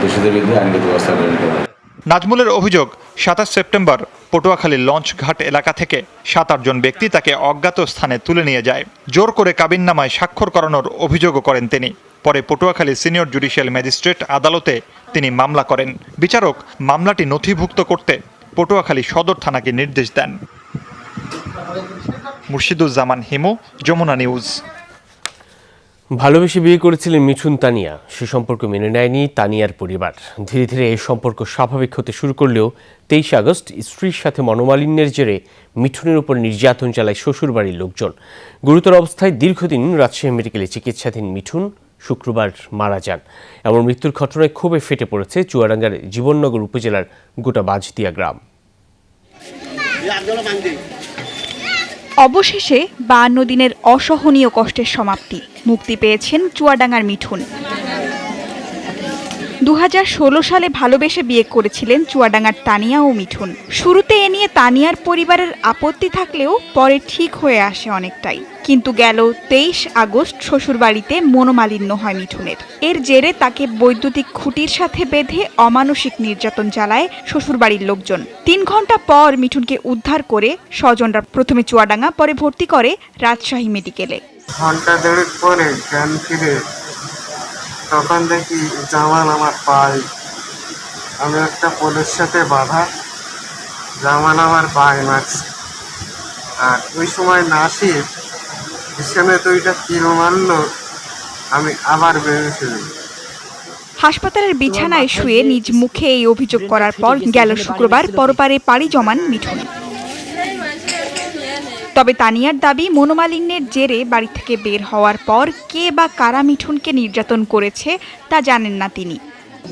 দোষীদের বিরুদ্ধে আইনগত ব্যবস্থা গ্রহণ করা হবে। নাজমুলের অভিযোগ, 27 সেপ্টেম্বর পটুয়াখালীর লঞ্চঘাট এলাকা থেকে 7-8 জন ব্যক্তি তাকে অজ্ঞাত স্থানে তুলে নিয়ে যায়। জোর করে কাবিননামায় স্বাক্ষর করানোর অভিযোগও করেন তিনি। পরে পটুয়াখালী সিনিয়র জুডিশিয়াল ম্যাজিস্ট্রেট আদালতে তিনি মামলা করেন। বিচারক মামলাটি নথিভুক্ত করতে পটুয়াখালী সদর থানাকে নির্দেশ দেন। মুর্শিদুজ্জামান হিমু, যমুনা নিউজ। ভালোবেসে বিয়ে করেছিলেন মিঠুন তানিয়া। সে সম্পর্ক মেনে নেয়নি তানিয়ার পরিবার। ধীরে ধীরে এই সম্পর্ক স্বাভাবিক হতে শুরু করলেও 23 আগস্ট স্ত্রীর সাথে মনোমালিন্যের জেরে মিঠুনের উপর নির্যাতন চালায় শ্বশুরবাড়ির লোকজন। গুরুতর অবস্থায় দীর্ঘদিন রাজশাহী মেডিকেলে চিকিৎসাধীন মিঠুন শুক্রবার মারা যান। এমন মৃত্যুর ঘটনায় ক্ষোভে ফেটে পড়েছে চুয়াডাঙ্গার জীবননগর উপজেলার গোটা বাজদিয়া গ্রাম। অবশেষে 52 দিনের অসহনীয় কষ্টের সমাপ্তি। মুক্তি পেয়েছেন চুয়াডাঙ্গার মিঠুন। 2016 সালে ভালোবেসে বিয়ে করেছিলেন চুয়াডাঙ্গার তানিয়া ও মিঠুন। শুরুতে এ নিয়ে তানিয়ার পরিবারের আপত্তি থাকলেও পরে ঠিক হয়ে আসে অনেকটাই। কিন্তু গেল 23 আগস্ট শ্বশুরবাড়িতে মনোমালিন্য হয় মিঠুনের। এর জেরে তাকে বৈদ্যুতিক খুঁটির সাথে বেঁধে অমানসিক নির্যাতন চালায় শ্বশুরবাড়ির লোকজন। 3 ঘন্টা পর মিঠুনকে উদ্ধার করে স্বজনরা প্রথমে চুয়াডাঙ্গা, পরে ভর্তি করে রাজশাহী মেডিকেলে। ঘন্টা দেড়েক পরে জ্ঞান ফিরে তখন দেখি জামাল আমার পায়ে, আমি একটা পোলের সাথে বাঁধা, জামাল আমার পায়ে মারছে। আর ওই সময় নাসির বিছানে তো ওইটা কিলো মারলো, আমি আবার বেরিয়েছিলাম। হাসপাতালের বিছানায় শুয়ে নিজ মুখে এই অভিযোগ করার পর গেল শুক্রবার পরপারে পাড়ি জমান মিঠুন। তবে তানিয়ার দাবি, মনোমালিন্যের জেরে বাড়ি থেকে বের হওয়ার পর কে বা কারা মিঠুনকে নির্যাতন করেছে তা জানেন না তিনি।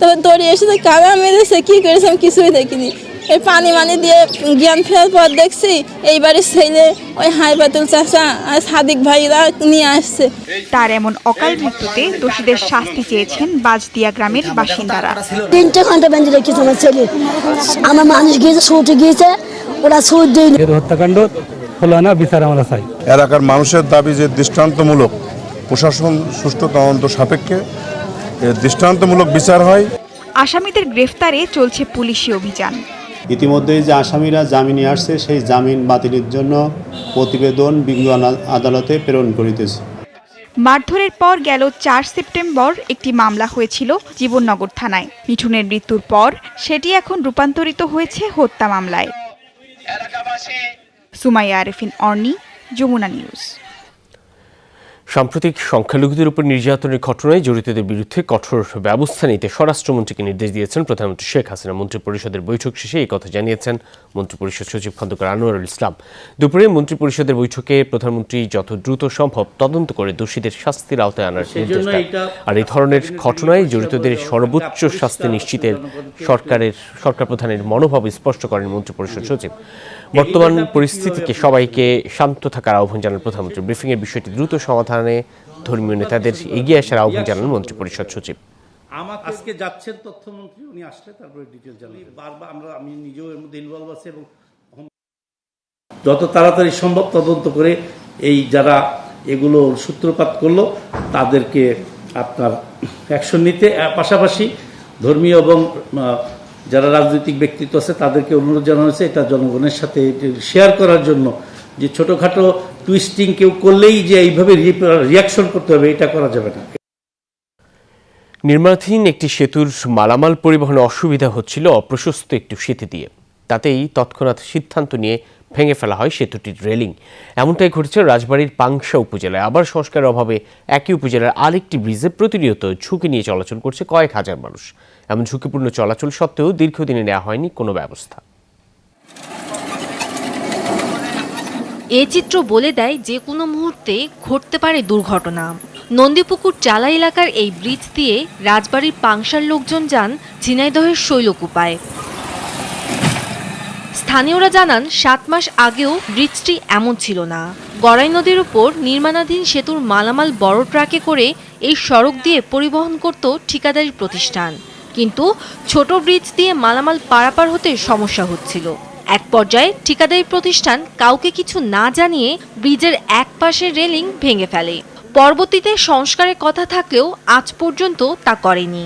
তবে দৌড়ে এসে কারা মেরেছে, কি করেছে আমি কিছুই দেখিনি। এই পানি দিয়ে জ্ঞান ফেরার পর দেখছি এই বাড়ির ছেলে ওই হাইবাতুল চাচা আর সাদিক ভাইরা নিয়ে আসছে। তার এমন অকাল মৃত্যুতে দোষীদের শাস্তি চেয়েছেন বাজদিয়া গ্রামের বাসিন্দারা। 3 ঘন্টা বেঁধে রেখেছে আমার ছেলে। আমার মানুষ গিয়েছে, ছুটে গিয়েছে, ওরা ছুট দেয়নি। হত্যাকাণ্ড হলো না, বিচার আমরা চাই। এলাকার মানুষের দাবি যে দৃষ্টান্তমূলক, প্রশাসন সুষ্ঠু তদন্ত সাপেক্ষে দৃষ্টান্তমূলক বিচার হয়। আসামিদের গ্রেফতারে চলছে পুলিশি অভিযান। ইতিমধ্যে যে আসামিরা জামিনে আসছে, সেই জামিন বাতিলের জন্য প্রতিবেদন বিজ্ঞ আদালতে প্রেরণ করিতেছে। মারধরের পর গেল ৪ সেপ্টেম্বর একটি মামলা হয়েছিল জীবননগর থানায়। মিঠুনের মৃত্যুর পর সেটি এখন রূপান্তরিত হয়েছে হত্যা মামলায়। সুমাইয়া আরেফিন অর্নি, যমুনা নিউজ। সাম্প্রতিক সংখ্যালঘুদের উপর নির্যাতনের ঘটনায় জড়িতদের বিরুদ্ধে কঠোর ব্যবস্থা নিতে স্বরাষ্ট্রমন্ত্রীকে নির্দেশ দিয়েছেন প্রধানমন্ত্রী শেখ হাসিনা। মন্ত্রিপরিষদের বৈঠক শেষে এই কথা জানিয়েছেন মন্ত্রিপরিষদ সচিব খন্দকার আনোয়ারুল ইসলাম। দুপুরে মন্ত্রিপরিষদের বৈঠকে প্রধানমন্ত্রী যত দ্রুত সম্ভব তদন্ত করে দোষীদের শাস্তির আওতায় আনার নির্দেশ দেন। আর এই ধরনের ঘটনায় জড়িতদের সর্বোচ্চ শাস্তি নিশ্চিতের সরকার প্রধানের মনোভাব স্পষ্ট করেন মন্ত্রিপরিষদ সচিব। বর্তমান পরিস্থিতিকে সবাইকে শান্ত থাকার আহ্বান জানান প্রধানমন্ত্রী। ব্রিফিংয়ের বিষয়টি দ্রুত সমাধানে ধর্মীয় নেতাদের এগিয়ে আসার আহ্বান জানান মন্ত্রিপরিষদ সচিব। আজকে যাচ্ছেন তথ্যমন্ত্রী, উনি আসলে তারপরে ডিটেইলস জানাবেন। বারবার আমি নিজেও এর মধ্যে ইনভলভ আছি এবং যত তাড়াতাড়ি সম্ভব তদন্ত করে এই যারা এগুলো সূত্রপাত করলো তাদেরকে আপনার অ্যাকশন নিতে, পাশাপাশি ধর্মীয় এবং যারা রাজনৈতিক ব্যক্তিত্ব আছে তাদেরকে অনুরোধ জানানো হয়েছে এটা জনগণের সাথে শেয়ার করার জন্য, যে ছোটখাটো টুইস্টিং কেউ করলেই যে এইভাবে রিয়াকশন করতে হবে এটা করা যাবে না। নির্মাণাধীন একটি সেতুর মালামাল পরিবহনে অসুবিধা হচ্ছিল অপ্রশস্ত একটু সেতু দিয়ে। তাতেই তৎক্ষণাৎ সিদ্ধান্ত নিয়ে ভেঙে ফেলা হয় সেতুটির রেলিং। এমনটাই ঘটেছে রাজবাড়ীর পাংশা উপজেলায়। আবার সংস্কারের অভাবে একই উপজেলার আরেকটি ব্রিজে প্রতিনিয়ত ঝুঁকি নিয়ে চলাচল করছে কয়েক হাজার মানুষ। এমন ঝুঁকিপূর্ণ চলাচল সত্ত্বেও দীর্ঘদিনে নেওয়া হয়নি কোনো ব্যবস্থা। এ চিত্র বলে দেয় যে কোনো মুহূর্তে ঘটতে পারে দুর্ঘটনা। নন্দীপুকুর চালা এলাকার এই ব্রিজ দিয়ে রাজবাড়ীর পাংশার লোকজন যান ঝিনাইদহের শৈলকুপায়। স্থানীয়রা জানান ৭ মাস আগেও ব্রিজটি এমন ছিল না। গড়াই নদীর উপর নির্মাণাধীন সেতুর মালামাল বড় ট্রাকে করে এই সড়ক দিয়ে পরিবহন করত ঠিকাদারি প্রতিষ্ঠান, কিন্তু ছোট ব্রিজ দিয়ে মালামাল পারাপার হতে সমস্যা হচ্ছিল। এক পর্যায়ে ঠিকাদারি প্রতিষ্ঠান কাউকে কিছু না জানিয়ে ব্রিজের এক পাশের রেলিং ভেঙে ফেলে। পরবর্তীতে সংস্কারের কথা থাকলেও আজ পর্যন্ত তা করেনি।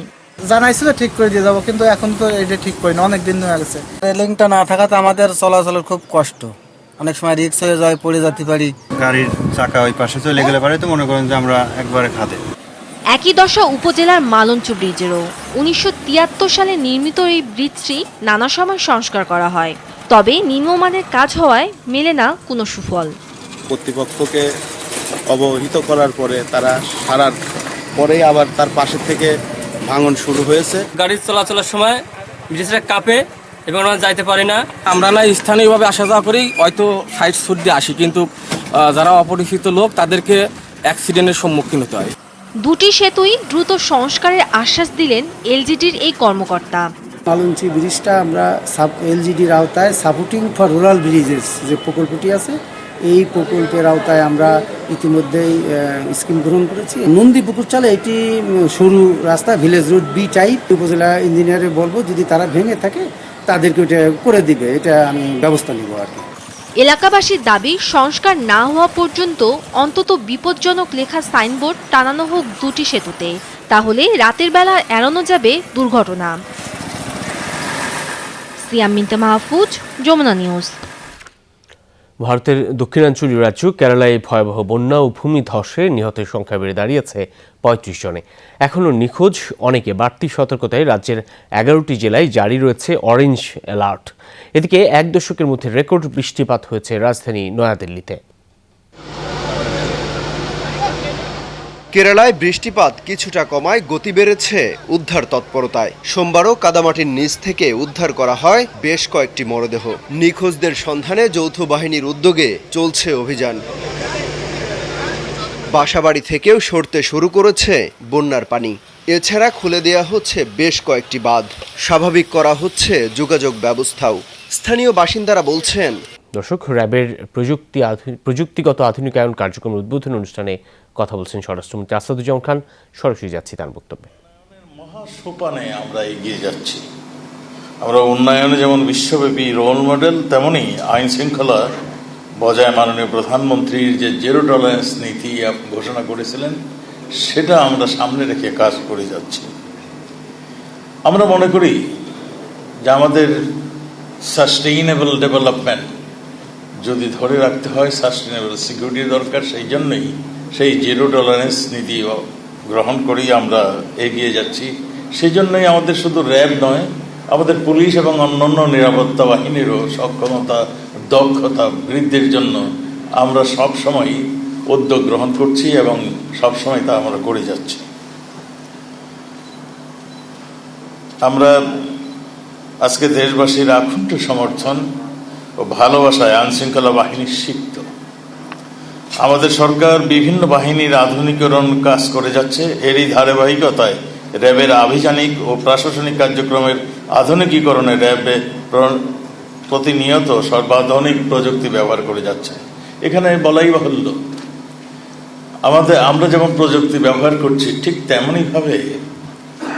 জানাইছিল ঠিক করে দিয়ে যাবো, কিন্তু এখন তো এটা ঠিক করিনি, অনেক দিন হয়ে গেছে। রেলিংটা না থাকাতে আমাদের চলাচলের খুব কষ্ট, অনেক সময় রিস্ক হয়ে যায়, পড়ে যেতে পারি। গাড়ির চাকা ওই পাশে চলে গেলে পারে তো মনে করেন যে আমরা একবারে খাদে। একই দশা উপজেলার মালঞ্চ ব্রিজেরও। ১৯৭৩ সালে নির্মিত এই ব্রিজটি নানা সময় সংস্কার করা হয়, তবে নিম্নমানের কাজ হওয়ায় মেলে না কোনো সুফল। কর্তৃপক্ষকে অবহিত করার পরে তারা সারার পরেই আবার তার পাশে থেকে ভাঙন শুরু হয়েছে। গাড়ির চলাচলের সময় ব্রিজটা কাঁপে এবং আমরা যাইতে পারি না। আমরা না স্থানীয়ভাবে আসা যাওয়া করি, হয়তো সাইড সুট দিয়ে আসি, কিন্তু যারা অপরিচিত লোক তাদেরকে অ্যাক্সিডেন্টের সম্মুখীন হতে হয়। দুটি সেতুই দ্রুত সংস্কারের আশ্বাস দিলেন এলজিডির এই কর্মকর্তা। মালঞ্চি ব্রিজটা আমরা এলজিডির আওতায় সাপোর্টিং ফর রুরাল ব্রিজেস যে প্রকল্পটি আছে, এই প্রকল্পের আওতায় আমরা ইতিমধ্যেই স্কিম গ্রহণ করেছি। নন্দীপুকুর চালে এটি সরু রাস্তা, ভিলেজ রোড বি টাইপ। উপজেলা ইঞ্জিনিয়ারে বলবো যদি তারা ভেঙে থাকে তাদেরকে ওটা করে দিবে, এটা আমি ব্যবস্থা নিব আর কি। এলাকাবাসীর দাবি সংস্কার না হওয়া পর্যন্ত অন্তত বিপজ্জনক লেখা সাইনবোর্ড টানানো হোক দুটি সেতুতে, তাহলে রাতের বেলা এড়ানো যাবে দুর্ঘটনা। সিয়াম মিন্তা মাহফুজ, যমুনা নিউজ। ভারতের দক্ষিণাঞ্চলীয় রাজ্য কেরালায় ভয়াবহ বন্যা ও ভূমিধসে নিহতের সংখ্যা বেড়ে দাঁড়িয়েছে ৩৫ জনে। এখনও নিখোঁজ অনেকে। বাড়তি সতর্কতায় রাজ্যের ১১টি জেলায় জারি রয়েছে অরেঞ্জ অ্যালার্ট। এদিকে ১ দশকের মধ্যে রেকর্ড বৃষ্টিপাত হয়েছে রাজধানী নয়াদিল্লিতে। কেরালায় বৃষ্টিপাত কিছুটা কমায়, গতি বেড়েছে উদ্ধার তৎপরতায়। সোমবারও কাদামাটির নিচ থেকে উদ্ধার করা হয় বেশ কয়েকটি মরদেহ। নিখোঁজদের সন্ধানে যৌথ বাহিনীর উদ্যোগে চলছে অভিযান। বাসাবাড়ি থেকেও সরতে শুরু করেছে বন্যার পানি। এছাড়া খুলে দেয়া হচ্ছে বেশ কয়েকটি বাঁধ। স্বাভাবিক করা হচ্ছে যোগাযোগ ব্যবস্থাও। স্থানীয় বাসিন্দারা বলছেন, দর্শক, র্যাবের প্রযুক্তিগত আধুনিকায়ন কার্যক্রমের উদ্বোধন অনুষ্ঠানে কথা বলছেন স্বরাষ্ট্রমন্ত্রী আসাদুজ্জামান খান। সরাসরি যাচ্ছি তার বক্তব্যে। মহাসোপানে আমরা এগিয়ে যাচ্ছি। আমরা উন্নয়নে যেমন বিশ্বব্যাপী রোল মডেল, তেমনি আইন শৃঙ্খলা বজায় মাননীয় প্রধানমন্ত্রীর যে জিরো টলারেন্স নীতি ঘোষণা করেছিলেন, সেটা আমরা সামনে রেখে কাজ করে যাচ্ছি। আমরা মনে করি যে আমাদের সাস্টেইনেবল ডেভেলপমেন্ট যদি ধরে রাখতে হয়, সাস্টেইনেবল সিকিউরিটি দরকার। সেই জন্যই সেই জিরো টলারেন্স নীতি গ্রহণ করেই আমরা এগিয়ে যাচ্ছি। সেই জন্যই আমাদের শুধু র্যাব নয়, আমাদের পুলিশ এবং অন্যান্য নিরাপত্তা বাহিনীরও সক্ষমতা দক্ষতা বৃদ্ধির জন্য আমরা সবসময় উদ্যোগ গ্রহণ করছি এবং সবসময় তা আমরা করে যাচ্ছি। আমরা আজকে দেশবাসীর আকুণ্ঠ সমর্থন ও ভালোবাসায় আইনশৃঙ্খলা বাহিনী সিক্ত। আমাদের সরকার বিভিন্ন বাহিনীর আধুনিকীকরণ কাজ করে যাচ্ছে। এরই ধারাবাহিকতায় র্যাবের আভিযানিক ও প্রশাসনিক কার্যক্রমের আধুনিকীকরণে র্যাবে প্রতিনিয়ত সর্বাধুনিক প্রযুক্তি ব্যবহার করে যাচ্ছে। এখানে বলাই বাহুল্য, আমরা যেমন প্রযুক্তি ব্যবহার করছি, ঠিক তেমনই ভাবে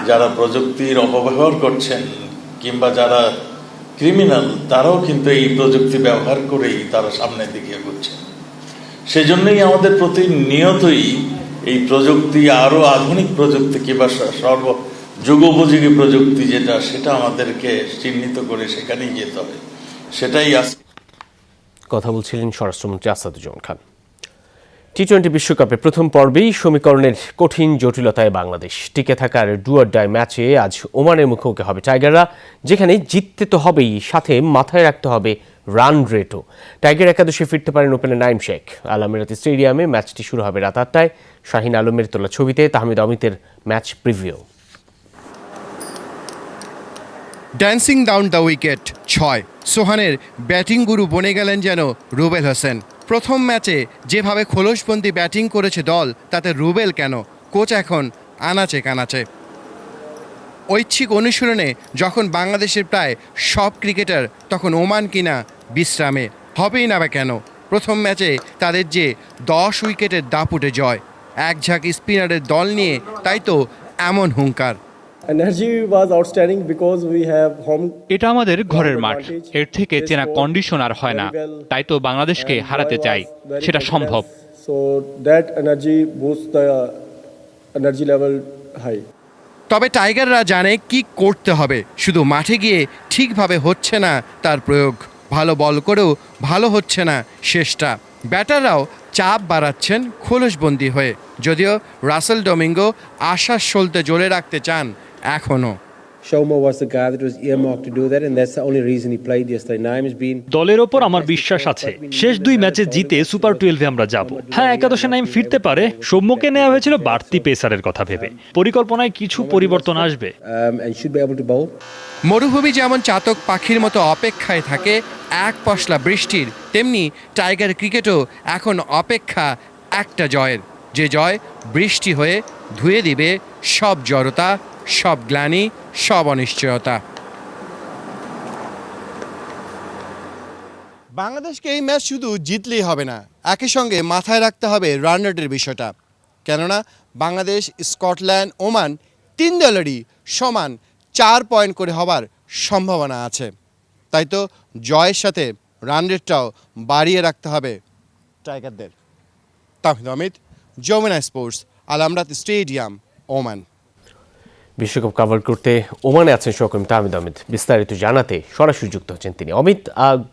যারা প্রযুক্তির অপব্যবহার করছেন কিংবা যারা ক্রিমিনাল, তারাও কিন্তু এই প্রযুক্তি ব্যবহার করেই তারা সামনের দিকে এগোচ্ছে। সেজন্যই আমাদের প্রতিনিয়তই এই প্রযুক্তি, আরো আধুনিক প্রযুক্তি কিংবা যুগোপযোগী প্রযুক্তি সেটা আমাদেরকে চিহ্নিত করে সেখানেই যেতে হবে। সেটাই কথা বলছিলেন স্বরাষ্ট্রমন্ত্রী আসাদুজ্জামান খান। টি-20 বিশ্বকাপে প্রথম পর্বেই সমীকরণের কঠিন জটিলতায় বাংলাদেশ। টিকে থাকার ডু অর ডাই ম্যাচে আজ ওমানের মুখোমুখি হবে টাইগাররা, যেখানে জিততে তো হবেই, সাথে মাথায় রাখতে হবে রান রেটও। টাইগার একাদশে ফিরতে পারেন ওপেনার নাইম শেখ। আল আমিরাত স্টেডিয়ামে ম্যাচটি শুরু হবে রাত 8টায়। শাহিন আলমের তোলা ছবিতে তাহমিদ অমিতের match preview. Dancing down the wicket 6। সোহানের ব্যাটিং গুরু বনে গেলেন যেন রুবেল হোসেন। প্রথম ম্যাচে যেভাবে খোলসবন্দি ব্যাটিং করেছে দল, তাতে রুবেল কেন, কোচ এখন আনাচে কানাচে। ঐচ্ছিক অনুশীলনে যখন বাংলাদেশের প্রায় সব ক্রিকেটার, তখন ওমান কিনা বিশ্রামে। হবেই না বা কেন, প্রথম ম্যাচে তাদের যে 10 উইকেটের দাপুটে জয়। এক ঝাঁক স্পিনারের দল নিয়ে তাই তো এমন হুঙ্কার। এটা আমাদের ঘরের মাঠ, এর থেকে চেনা কন্ডিশন আর হয় না, তাই তো বাংলাদেশকে হারাতে চাই, সেটা সম্ভব। তবে টাইগাররা জানে কি করতে হবে, শুধু মাঠে গিয়ে ঠিকভাবে হচ্ছে না তার প্রয়োগ। ভালো বল করেও ভালো হচ্ছে না শেষটা। ব্যাটাররাও চাপ বাড়াচ্ছেন খোলসবন্দি হয়ে, যদিও রাসেল ডোমিঙ্গো আশার সলতে জ্বলে রাখতে চান এখনো। দলের ওপর আমার বিশ্বাস আছে, শেষ 2 ম্যাচে জিতে সুপার 12-এ আমরা যাব। হ্যাঁ, একাদশে নাইম ফিরতে পারে। সৌম্যকে নেওয়া হয়েছিল বাড়তি পেসারের কথা ভেবে। পরিকল্পনায় কিছু পরিবর্তন আসবে। মরুভূমি যেমন চাতক পাখির মতো অপেক্ষায় থাকে এক পশলা বৃষ্টির, তেমনি টাইগার ক্রিকেটও এখন অপেক্ষা একটা জয়ের, যে জয় বৃষ্টি হয়ে ধুয়ে দিবে সব জড়তা, সব গ্লানি, সব অনিশ্চয়তা। বাংলাদেশকে এই ম্যাচ শুধু জিতলেই হবে না, একই সঙ্গে মাথায় রাখতে হবে রান রেটের বিষয়টা। কেননা বাংলাদেশ, স্কটল্যান্ড, ওমান 3 দলেরই সমান 4 পয়েন্ট করে হবার সম্ভাবনা আছে। তাই তো জয়ের সাথে রান রেটটাও বাড়িয়ে রাখতে হবে টাইগারদের। তাহমিদ অমিত, যমুনা স্পোর্টস, আল আমরাত স্টেডিয়াম, ওমান। বিশ্বকাপ কভার করতে ওমানে আছেন সহকর্মী তাহমিদ অমিত। বিস্তারিত জানাতে সরাসরি যুক্ত হচ্ছেন তিনি। অমিত,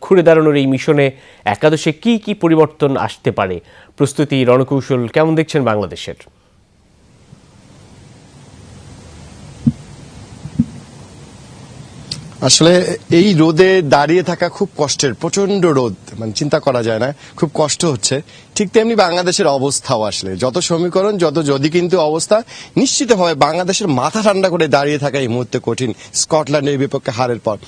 ঘুরে দাঁড়ানোর এই মিশনে একাদশে কি কি পরিবর্তন আসতে পারে, প্রস্তুতি, রণকৌশল কেমন দেখছেন বাংলাদেশের? আসলে এই রোদে দাঁড়িয়ে থাকা খুব কষ্টের, প্রচন্ড রোদ, মানে চিন্তা করা যায় না, খুব কষ্ট হচ্ছে। ঠিক তেমনি বাংলাদেশের অবস্থাও, আসলে যত সমীকরণ, যদি কিন্তু অবস্থা, নিশ্চিতভাবে বাংলাদেশের মাথা ঠান্ডা করে দাঁড়িয়ে থাকা এই মুহূর্তে কঠিন। স্কটল্যান্ডের বিপক্ষে হারের পর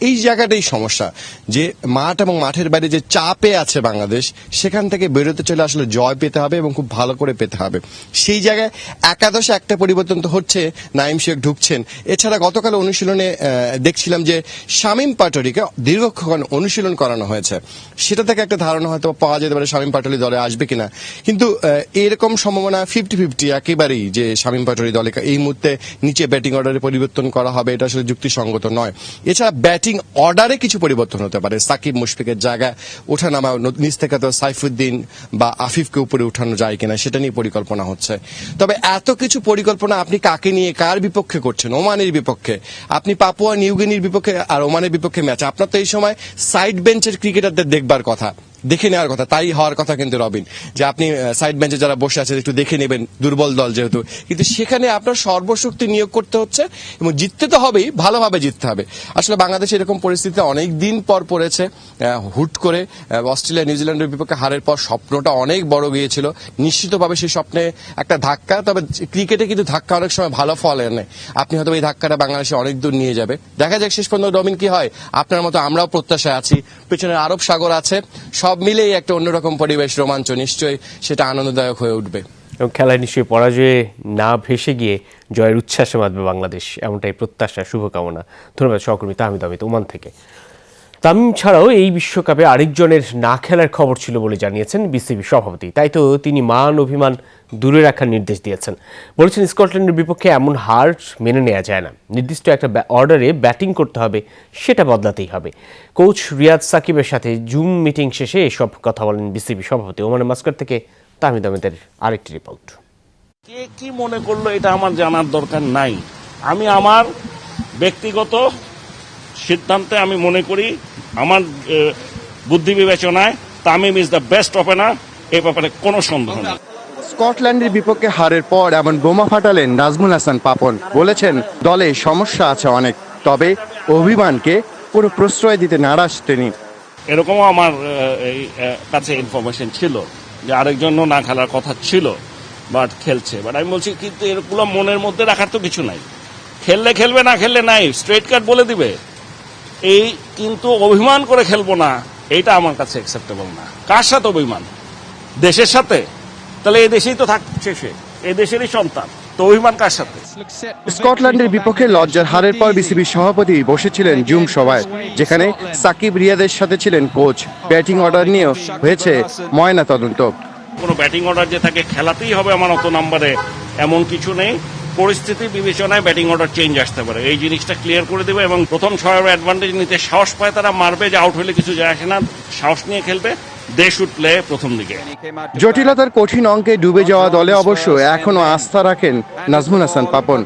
এই জায়গাটাই সমস্যা, যে মাঠ এবং মাঠের বাইরে যে চাপে আছে বাংলাদেশ, সেখান থেকে বেরোতে চলে আসলে জয় পেতে হবে এবং খুব ভালো করে পেতে হবে। সেই জায়গায় একাদশে একটা পরিবর্তন তো হচ্ছে, নাইম শেখ ঢুকছেন। এছাড়া গতকাল অনুশীলনে দেখছিলাম যে শামীম পাটোয়ারিকে দীর্ঘক্ষণ অনুশীলন করানো হয়েছে, সেটা থেকে একটা ধারণা হয়তো পাওয়া যেতে পারে শামীম পাটোয়ারি দলে আসবে কিনা। কিন্তু এরকম সম্ভাবনা 50-50 একেবারেই, যে শামীম পাটোয়ারি দলে এই মুহূর্তে নিচে ব্যাটিং অর্ডারে পরিবর্তন করা হবে, এটা আসলে যুক্তিসঙ্গত নয়। এছাড়া ব্যাটিং অর্ডারে কিছু পরিবর্তন হতে পারে, সাকিব মুশফিকের জায়গায় ওঠানামা, নিচ থেকে তো সাইফুদ্দিন বা আফিফকে উপরে উঠানো যায় কিনা, সেটা নিয়ে পরিকল্পনা হচ্ছে। তবে এত কিছু পরিকল্পনা আপনি কাকে নিয়ে, কার বিপক্ষে করছেন? ওমানের বিপক্ষে। আপনি পাপুয়া নিউগিনির বিপক্ষে আর ওমানের বিপক্ষে ম্যাচ, আপনার তো এই সময় সাইড বেঞ্চের ক্রিকেটারদের দেখবার কথা। দেখে নেওয়ার কথা, তাই হওয়ার কথা কিন্তু রবিন, যে আপনি সাইড বেঞ্চে যারা বসে আছে একটু দেখে নেবেন, দুর্বল দল যেহেতু, কিন্তু সেখানে আপনার সর্বশক্তি নিয়োগ করতে হচ্ছে এবং জিততে তো হবেই, ভালোভাবে জিততে হবে। আসলে বাংলাদেশ এরকম পরিস্থিতিতে অনেক দিন পর পড়েছে, হুট করে অস্ট্রেলিয়া নিউজিল্যান্ডের বিপক্ষে হারের পর স্বপ্নটা অনেক বড় গিয়েছিল, নিশ্চিতভাবে সেই স্বপ্নে একটা ধাক্কা, তবে ক্রিকেটে কিন্তু ধাক্কা অনেক সময় ভালো ফল এনে, আপনি হয়তো এই ধাক্কাটা বাংলাদেশে অনেক দূর নিয়ে যাবে। দেখা যাক শেষ পর্যন্ত রবিন কি হয়। আপনার মতো আমরাও প্রত্যাশায় আছি, পেছনে আরব সাগর আছে, সব মিলেই একটা অন্যরকম পরিবেশ, রোমাঞ্চ, নিশ্চয়ই সেটা আনন্দদায়ক হয়ে উঠবে। এবং খেলায় নিশ্চয়ই পরাজয়ে না ভেসে গিয়ে জয়ের উচ্ছ্বাসে মাতবে বাংলাদেশ, এমনটাই প্রত্যাশা, শুভকামনা। ধন্যবাদ সহকর্মী তাহমিদ আহমেদ ওমান থেকে। তামিম ছাড়াও এই বিশ্বকাপে আরেকজনের না খেলার খবর ছিল বলে জানিয়েছেন বিসিবি সভাপতি। তাই তো তিনি মান অভিমান দূরে রাখার নির্দেশ দিয়েছেন। বলেছেন স্কটল্যান্ডের বিপক্ষে এমন হার মেনে নেওয়া যায় না, নির্দিষ্ট একটা অর্ডারে ব্যাটিং করতে হবে, সেটা বদলাতেই হবে। কোচ রিয়াদ সাকিবের সাথে জুম মিটিং শেষে এসব কথা বলেন বিসিবি সভাপতি। ওমানের মাস্কাট থেকে তাহমিদ আহমেদের আরেকটি রিপোর্ট। কে কি মনে করলো এটা আমার জানার দরকার নাই। আমি আমার ব্যক্তিগত সিদ্ধান্তে আমি মনে করি, আমার বুদ্ধি বিবেচনায় Tamim is the best opener, এ ব্যাপারে কোনো সন্দেহ নেই। স্কটল্যান্ডের বিপক্ষে হারের পর এমন বোমা ফাটালেন নাজমুল হাসান পাপন। বলেছেন দলে সমস্যা আছে অনেক, তবে অভিমানকে পুরো প্রশ্রয় দিতে নারাজ তিনি। এরকমও আমার কাছে ইনফরমেশন ছিল যে আরেকজনও না খেলার কথা ছিল, বাট খেলছে। বাট আমি বলছি কিন্তু এগুলো মনের মধ্যে রাখার তো কিছু নাই, খেললে খেলবে, না খেললে নাই, স্ট্রেট কাট বলে দিবে। এই কিন্তু অভিমান করে খেলবো না, এইটা আমার কাছে অ্যাকসেপ্টেবল না। কার সাথে অভিমান? দেশের সাথে? তাহলে এই দেশেই তো থাকছে, সে এই দেশেরই সন্তান, তো অভিমান কার সাথে? স্কটল্যান্ডের বিপক্ষে লজ্জার হারের পর বিসিবি সভাপতি বসেছিলেন জুম সভায়, যেখানে সাকিব রিয়াদের সাথে ছিলেন কোচ। ব্যাটিং অর্ডার নিয়েও হয়েছে ময়না তদন্ত। কোনো ব্যাটিং অর্ডার যে তাকে খেলাতেই হবে আমার অত নম্বরে এমন কিছু নেই। পরিস্থিতি বিবেচনায় ব্যাটিং অর্ডার চেঞ্জ আসতে পারে, এই জিনিসটা ক্লিয়ার করে দেবে। এবং প্রথম 6 ওভার অ্যাডভান্টেজ নিতে সাহস পায় তারা, মারবে, যে আউট হলে কিছু যায় আসে না, সাহস নিয়ে খেলবে। দে শুড প্লে প্রথম দিকে। জটিলতার কঠিন অঙ্কে ডুবে যাওয়া দলে অবশ্য এখনো আস্থা রাখেন নাজমুল হাসান পাপন।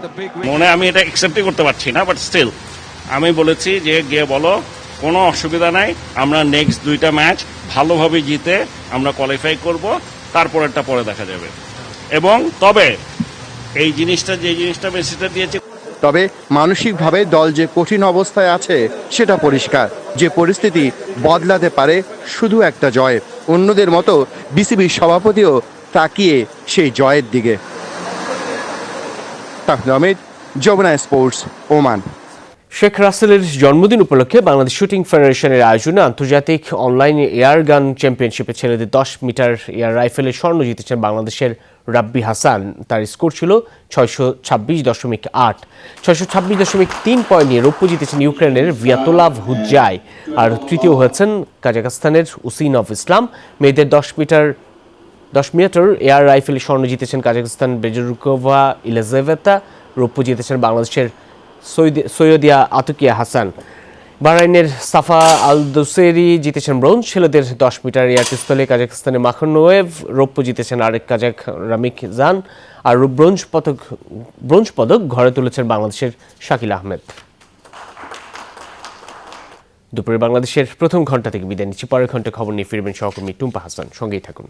মনে আমি এটা অ্যাকসেপ্টই করতে পারছি না, বাট স্টিল আমি বলেছি যে গিয়ে বলো কোনো অসুবিধা নাই, আমরা নেক্সট 2টা ম্যাচ ভালোভাবে জিতে আমরা কোয়ালিফাই করব, তারপরেরটা পরে দেখা যাবে। এবং তবে এই জিনিসটা, যে জিনিসটা মেসেজটা দিয়েছে, তবে মানসিকভাবে দল যে কঠিন অবস্থায় আছে সেটা পরিষ্কার, যে পরিস্থিতি বদলাতে পারে শুধু একটা জয়। অন্যদের মতো বিসিবির সভাপতিও তাকিয়ে সেই জয়ের দিকে। Tahmid Ahmed, Jamuna sports, Oman. শেখ রাসেলের জন্মদিন উপলক্ষে বাংলাদেশ শুটিং ফেডারেশনের আয়োজনে আন্তর্জাতিক অনলাইন এয়ার গান চ্যাম্পিয়নশিপে ছেলেদের 10 মিটার এয়ার রাইফেলে স্বর্ণ জিতেছেন বাংলাদেশের রাব্বি হাসান। তার স্কোর ছিল 626.8, 626.3 পয়েন্ট নিয়ে রৌপ্য জিতেছেন ইউক্রেনের ভিয়াতোলাভ হুজ্জাই। আর তৃতীয় হয়েছেন কাজাখস্তানের উসিনভ ইসলাম। মেয়েদের 10 মিটার এয়ার রাইফেলে স্বর্ণ জিতেছেন কাজাখস্তান বেজরুকোভা ইলেজেভেতা। রৌপ্য জিতেছেন বাংলাদেশের সৈয়দিয়া আতুকিয়া হাসান। বাহরাইনের সাফা আল দোসেরি জিতেছেন ব্রোঞ্জ। ছেলেদের 10 মিটার এয়ার পিস্তলে কাজাখস্তানের মাখনোয়েভ। রৌপ্য জিতেছেন আরেক কাজাক রামিক জান। আর ব্রোঞ্জ পদক ঘরে তুলেছেন বাংলাদেশের শাকিল আহমেদ। দুপুরে বাংলাদেশের প্রথম ঘন্টা থেকে বিদায় নিচ্ছি। পরের ঘন্টা খবর নিয়ে ফিরবেন সহকর্মী টুম্পা হাসান। সঙ্গেই থাকুন।